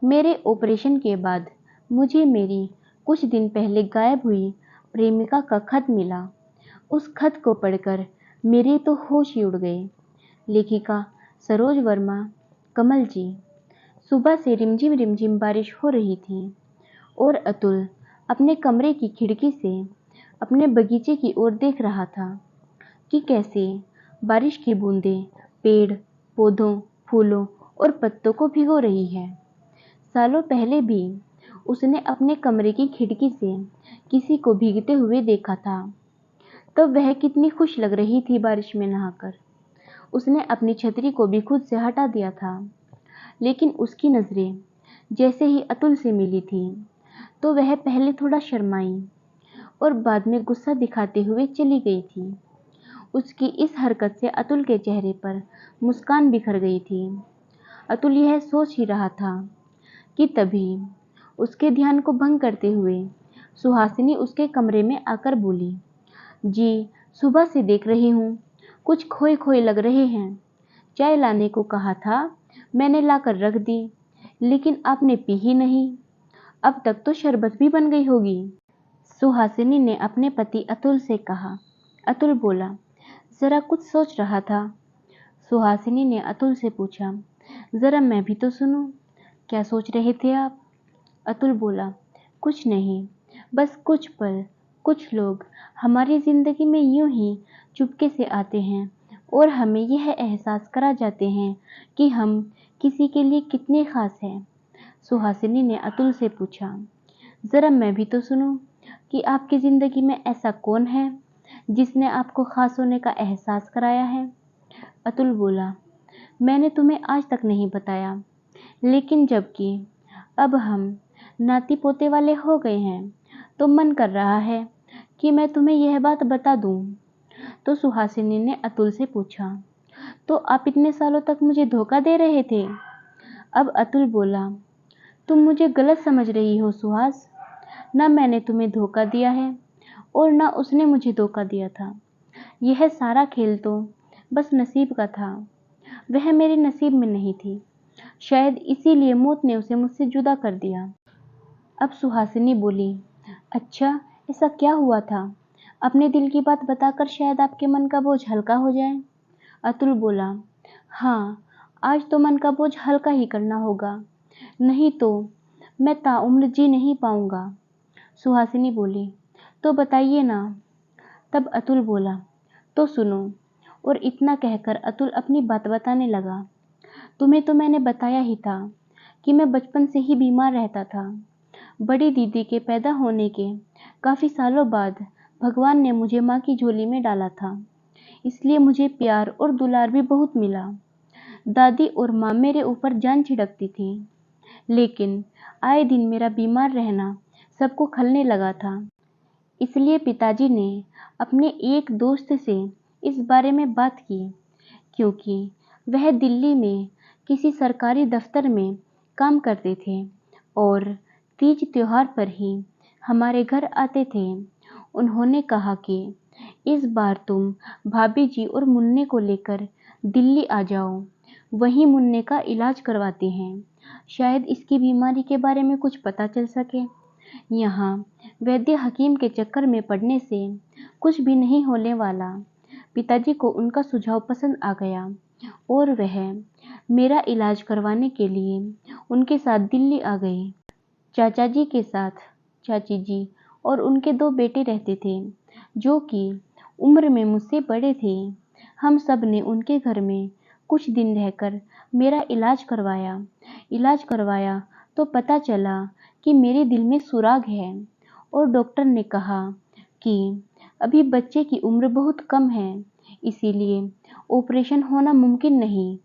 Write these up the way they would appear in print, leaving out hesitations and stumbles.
मेरे ऑपरेशन के बाद मुझे मेरी कुछ दिन पहले गायब हुई प्रेमिका का खत मिला। उस खत को पढ़कर मेरे तो होश ही उड़ गए। लेखिका सरोज वर्मा, कमल जी। सुबह से रिमझिम रिमझिम बारिश हो रही थी और अतुल अपने कमरे की खिड़की से अपने बगीचे की ओर देख रहा था कि कैसे बारिश की बूंदें पेड़, पौधों, फूलों और पत्तों को भिगो रही है। सालों पहले भी उसने अपने कमरे की खिड़की से किसी को भीगते हुए देखा था। तब वह कितनी खुश लग रही थी बारिश में नहाकर। उसने अपनी छतरी को भी खुद से हटा दिया था। लेकिन उसकी नज़रें जैसे ही अतुल से मिली थी तो वह पहले थोड़ा शर्माई और बाद में गुस्सा दिखाते हुए चली गई थी। उसकी इस हरकत से अतुल के चेहरे पर मुस्कान बिखर गई थी। अतुल यह सोच ही रहा था कि तभी उसके ध्यान को भंग करते हुए सुहासिनी उसके कमरे में आकर बोली, जी सुबह से देख रही हूँ, कुछ खोए खोए लग रहे हैं। चाय लाने को कहा था, मैंने लाकर रख दी, लेकिन आपने पी ही नहीं। अब तक तो शरबत भी बन गई होगी। सुहासिनी ने अपने पति अतुल से कहा। अतुल बोला, जरा कुछ सोच रहा था। सुहासिनी ने अतुल से पूछा, जरा मैं भी तो सुनूं, क्या सोच रहे थे आप? अतुल बोला, कुछ नहीं, बस कुछ पल, कुछ लोग हमारी जिंदगी में यूं ही चुपके से आते हैं और हमें यह एहसास करा जाते हैं कि हम किसी के लिए कितने खास हैं। सुहासिनी ने अतुल से पूछा, जरा मैं भी तो सुनूं कि आपकी जिंदगी में ऐसा कौन है जिसने आपको खास होने का एहसास कराया है? अतुल बोला, मैंने तुम्हें आज तक नहीं बताया, लेकिन जबकि अब हम नाती पोते वाले हो गए हैं तो मन कर रहा है कि मैं तुम्हें यह बात बता दूं। तो सुहासिनी ने अतुल से पूछा, तो आप इतने सालों तक मुझे धोखा दे रहे थे? अब अतुल बोला, तुम मुझे गलत समझ रही हो सुहास। ना मैंने तुम्हें धोखा दिया है और ना उसने मुझे धोखा दिया था। यह सारा खेल तो बस नसीब का था। वह मेरे नसीब में नहीं थी, शायद इसीलिए मौत ने उसे मुझसे जुदा कर दिया। अब सुहासिनी बोली, अच्छा ऐसा क्या हुआ था? अपने दिल की बात बताकर शायद आपके मन का बोझ हल्का हो जाए। अतुल बोला, हाँ, आज तो मन का बोझ हल्का ही करना होगा, नहीं तो मैं ताउम्र जी नहीं पाऊंगा। सुहासिनी बोली, तो बताइए ना। तब अतुल बोला, तो सुनो। और इतना कहकर अतुल अपनी बात बताने लगा। तुम्हें तो मैंने बताया ही था कि मैं बचपन से ही बीमार रहता था। बड़ी दीदी के पैदा होने के काफ़ी सालों बाद भगवान ने मुझे माँ की झोली में डाला था, इसलिए मुझे प्यार और दुलार भी बहुत मिला। दादी और माँ मेरे ऊपर जान छिड़कती थी, लेकिन आए दिन मेरा बीमार रहना सबको खलने लगा था। इसलिए पिताजी ने अपने एक दोस्त से इस बारे में बात की, क्योंकि वह दिल्ली में किसी सरकारी दफ्तर में काम करते थे और तीज त्योहार पर ही हमारे घर आते थे। उन्होंने कहा कि इस बार तुम भाभी जी और मुन्ने को लेकर दिल्ली आ जाओ, वहीं मुन्ने का इलाज करवाते हैं, शायद इसकी बीमारी के बारे में कुछ पता चल सके। यहाँ वैद्य हकीम के चक्कर में पड़ने से कुछ भी नहीं होने वाला। पिताजी को उनका सुझाव पसंद आ गया और वह मेरा इलाज करवाने के लिए उनके साथ दिल्ली आ गए। चाचा जी के साथ चाची जी और उनके दो बेटे रहते थे, जो कि उम्र में मुझसे बड़े थे। हम सब ने उनके घर में कुछ दिन रहकर मेरा इलाज करवाया तो पता चला कि मेरे दिल में सुराग है और डॉक्टर ने कहा कि अभी बच्चे की उम्र बहुत कम है, इसीलिए ऑपरेशन होना मुमकिन नहीं।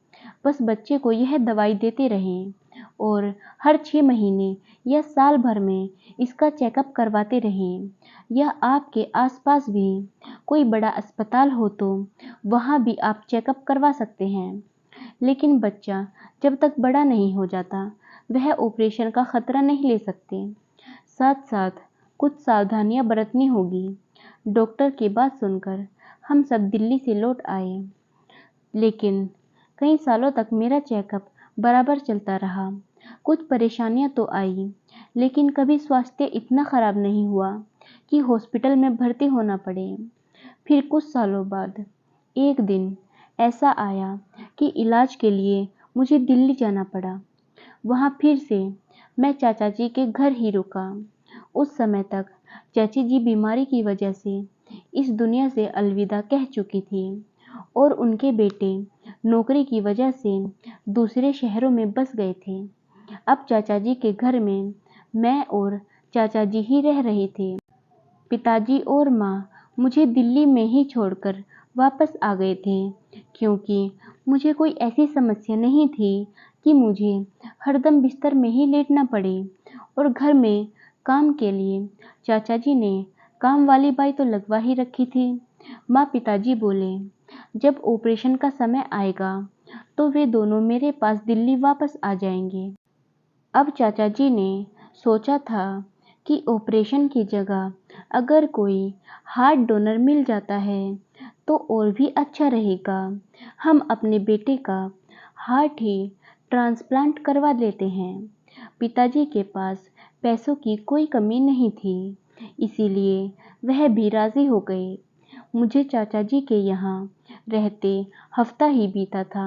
बस बच्चे को यह दवाई देते रहें और हर 6 महीने या साल भर में इसका चेकअप करवाते रहें, या आपके आसपास भी कोई बड़ा अस्पताल हो तो वहाँ भी आप चेकअप करवा सकते हैं। लेकिन बच्चा जब तक बड़ा नहीं हो जाता, वह ऑपरेशन का खतरा नहीं ले सकते। साथ साथ कुछ सावधानियां बरतनी होगी। डॉक्टर की बात सुनकर हम सब दिल्ली से लौट आए, लेकिन कई सालों तक मेरा चेकअप बराबर चलता रहा। कुछ परेशानियां तो आई, लेकिन कभी स्वास्थ्य इतना खराब नहीं हुआ कि हॉस्पिटल में भर्ती होना पड़े। फिर कुछ सालों बाद एक दिन ऐसा आया कि इलाज के लिए मुझे दिल्ली जाना पड़ा। वहाँ फिर से मैं चाचा जी के घर ही रुका। उस समय तक चाची जी बीमारी की वजह से इस दुनिया से अलविदा कह चुकी थी और उनके बेटे नौकरी की वजह से दूसरे शहरों में बस गए थे। अब चाचा जी के घर में मैं और चाचा जी ही रह रहे थे। पिताजी और माँ मुझे दिल्ली में ही छोड़कर वापस आ गए थे, क्योंकि मुझे कोई ऐसी समस्या नहीं थी कि मुझे हरदम बिस्तर में ही लेटना पड़े। और घर में काम के लिए चाचा जी ने काम वाली बाई तो लगवा ही रखी थी। माँ पिताजी बोले, जब ऑपरेशन का समय आएगा तो वे दोनों मेरे पास दिल्ली वापस आ जाएंगे। अब चाचा जी ने सोचा था कि ऑपरेशन की जगह अगर कोई हार्ट डोनर मिल जाता है तो और भी अच्छा रहेगा। हम अपने बेटे का हार्ट ही ट्रांसप्लांट करवा लेते हैं। पिताजी के पास पैसों की कोई कमी नहीं थी, इसीलिए वह भी राजी हो गए। मुझे चाचा जी के यहाँ रहते हफ्ता ही बीता था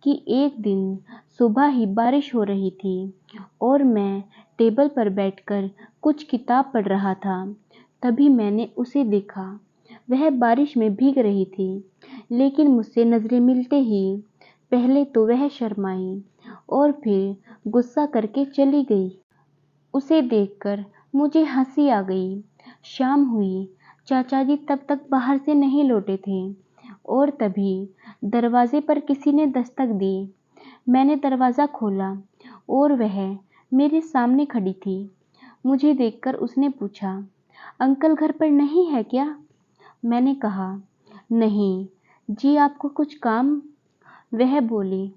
कि एक दिन सुबह ही बारिश हो रही थी और मैं टेबल पर बैठकर कुछ किताब पढ़ रहा था। तभी मैंने उसे देखा। वह बारिश में भीग रही थी, लेकिन मुझसे नजरें मिलते ही पहले तो वह शर्माई और फिर गुस्सा करके चली गई। उसे देखकर मुझे हंसी आ गई। शाम हुई, चाचा जी तब तक बाहर से नहीं लौटे थे और तभी दरवाजे पर किसी ने दस्तक दी। मैंने दरवाज़ा खोला और वह मेरे सामने खड़ी थी। मुझे देखकर उसने पूछा, अंकल घर पर नहीं है क्या? मैंने कहा, नहीं जी, आपको कुछ काम? वह बोली,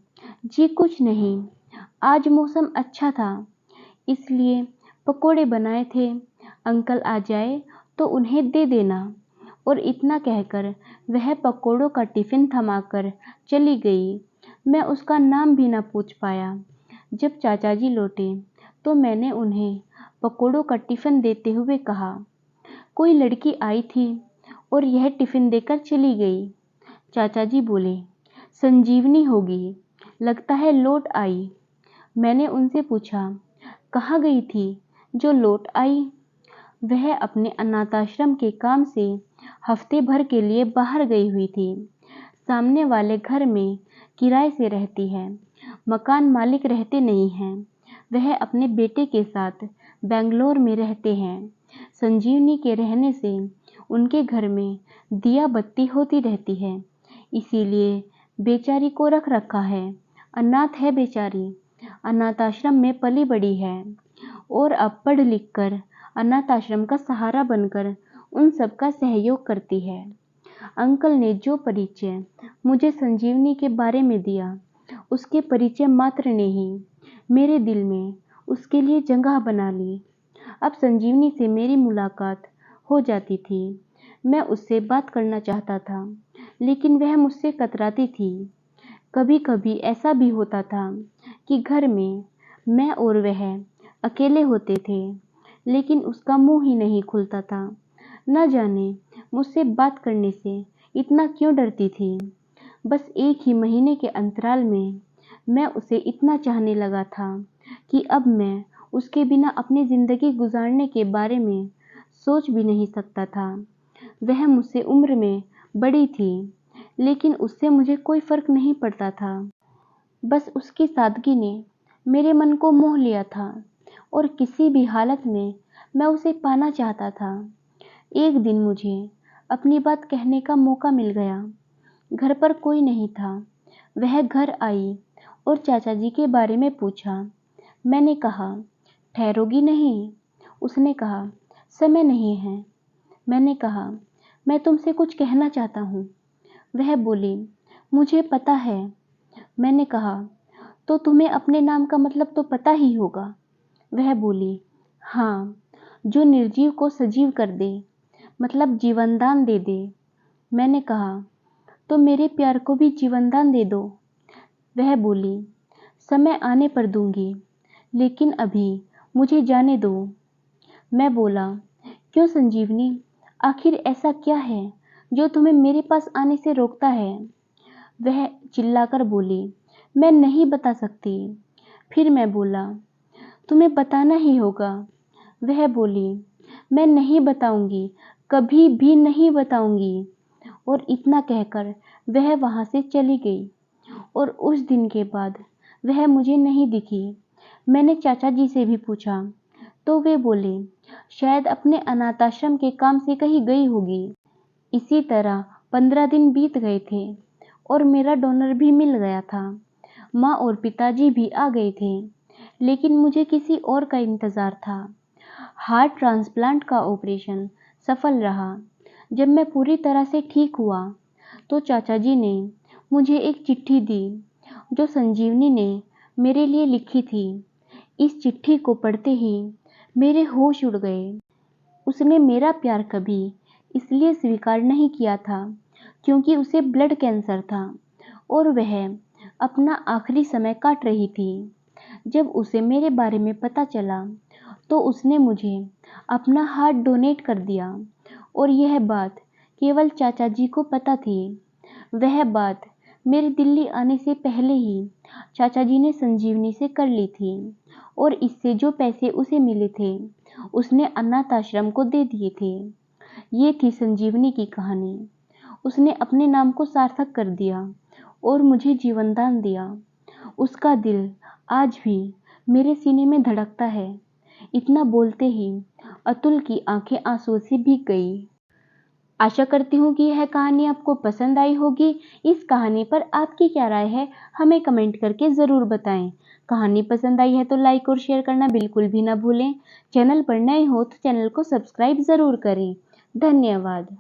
जी कुछ नहीं, आज मौसम अच्छा था इसलिए पकोड़े बनाए थे, अंकल आ जाए तो उन्हें दे देना। और इतना कहकर वह पकोड़ों का टिफिन थमाकर चली गई। मैं उसका नाम भी ना पूछ पाया। जब चाचा जी लौटे तो मैंने उन्हें पकोड़ों का टिफिन देते हुए कहा, कोई लड़की आई थी और यह टिफिन देकर चली गई। चाचा जी बोले, संजीवनी होगी, लगता है लौट आई। मैंने उनसे पूछा, कहाँ गई थी जो लौट आई? वह अपने अनाथाश्रम के काम से हफ्ते भर के लिए बाहर गई हुई थी। सामने वाले घर में किराए से रहती है, मकान मालिक रहते नहीं हैं। वह अपने बेटे के साथ बेंगलोर में रहते हैं। संजीवनी के रहने से उनके घर में दिया बत्ती होती रहती है, इसीलिए बेचारी को रख रखा है। अनाथ है बेचारी, अनाथ आश्रम में पली बड़ी है और अब पढ़ लिख कर अनाथ आश्रम का सहारा बनकर उन सब का सहयोग करती है। अंकल ने जो परिचय मुझे संजीवनी के बारे में दिया, उसके परिचय मात्र ने ही मेरे दिल में उसके लिए जगह बना ली। अब संजीवनी से मेरी मुलाकात हो जाती थी। मैं उससे बात करना चाहता था, लेकिन वह मुझसे कतराती थी। कभी कभी ऐसा भी होता था कि घर में मैं और वह अकेले होते थे, लेकिन उसका मुंह ही नहीं खुलता था। न जाने मुझसे बात करने से इतना क्यों डरती थी। बस एक ही महीने के अंतराल में मैं उसे इतना चाहने लगा था कि अब मैं उसके बिना अपनी ज़िंदगी गुजारने के बारे में सोच भी नहीं सकता था। वह मुझसे उम्र में बड़ी थी, लेकिन उससे मुझे कोई फ़र्क नहीं पड़ता था। बस उसकी सादगी ने मेरे मन को मोह लिया था और किसी भी हालत में मैं उसे पाना चाहता था। एक दिन मुझे अपनी बात कहने का मौका मिल गया। घर पर कोई नहीं था। वह घर आई और चाचा जी के बारे में पूछा। मैंने कहा, ठहरोगी नहीं? उसने कहा, समय नहीं है। मैंने कहा, मैं तुमसे कुछ कहना चाहता हूँ। वह बोली, मुझे पता है। मैंने कहा, तो तुम्हें अपने नाम का मतलब तो पता ही होगा। वह बोली, हाँ, जो निर्जीव को सजीव कर दे, मतलब जीवनदान दे दे। मैंने कहा, तो मेरे प्यार को भी जीवनदान दे दो। वह बोली, समय आने पर दूंगी, लेकिन अभी मुझे जाने दो। मैं बोला, क्यों संजीवनी, आखिर ऐसा क्या है जो तुम्हें मेरे पास आने से रोकता है? वह चिल्लाकर बोली, मैं नहीं बता सकती। फिर मैं बोला, तुम्हें बताना ही होगा। वह बोली, मैं नहीं बताऊंगी, कभी भी नहीं बताऊंगी। और इतना कहकर वह वहां से चली गई और उस दिन के बाद वह मुझे नहीं दिखी। मैंने चाचा जी से भी पूछा तो वे बोले, शायद अपने अनाथाश्रम के काम से कहीं गई होगी। इसी तरह 15 दिन बीत गए थे और मेरा डोनर भी मिल गया था। माँ और पिताजी भी आ गए थे, लेकिन मुझे किसी और का इंतज़ार था। हार्ट ट्रांसप्लांट का ऑपरेशन सफल रहा। जब मैं पूरी तरह से ठीक हुआ तो चाचा जी ने मुझे एक चिट्ठी दी जो संजीवनी ने मेरे लिए लिखी थी। इस चिट्ठी को पढ़ते ही मेरे होश उड़ गए। उसने मेरा प्यार कभी इसलिए स्वीकार नहीं किया था क्योंकि उसे ब्लड कैंसर था और वह अपना आखिरी समय काट रही थी। जब उसे मेरे बारे में पता चला तो उसने मुझे अपना हार्ट डोनेट कर दिया और यह बात केवल चाचा जी को पता थी। वह बात मेरे दिल्ली आने से पहले ही चाचा जी ने संजीवनी से कर ली थी और इससे जो पैसे उसे मिले थे उसने अनाथ आश्रम को दे दिए थे। ये थी संजीवनी की कहानी। उसने अपने नाम को सार्थक कर दिया और मुझे जीवनदान दिया। उसका दिल आज भी मेरे सीने में धड़कता है। इतना बोलते ही अतुल की आंखें आंसुओं से भीग गई। आशा करती हूँ कि यह कहानी आपको पसंद आई होगी। इस कहानी पर आपकी क्या राय है हमें कमेंट करके ज़रूर बताएं। कहानी पसंद आई है तो लाइक और शेयर करना बिल्कुल भी ना भूलें। चैनल पर नए हो तो चैनल को सब्सक्राइब ज़रूर करें। धन्यवाद।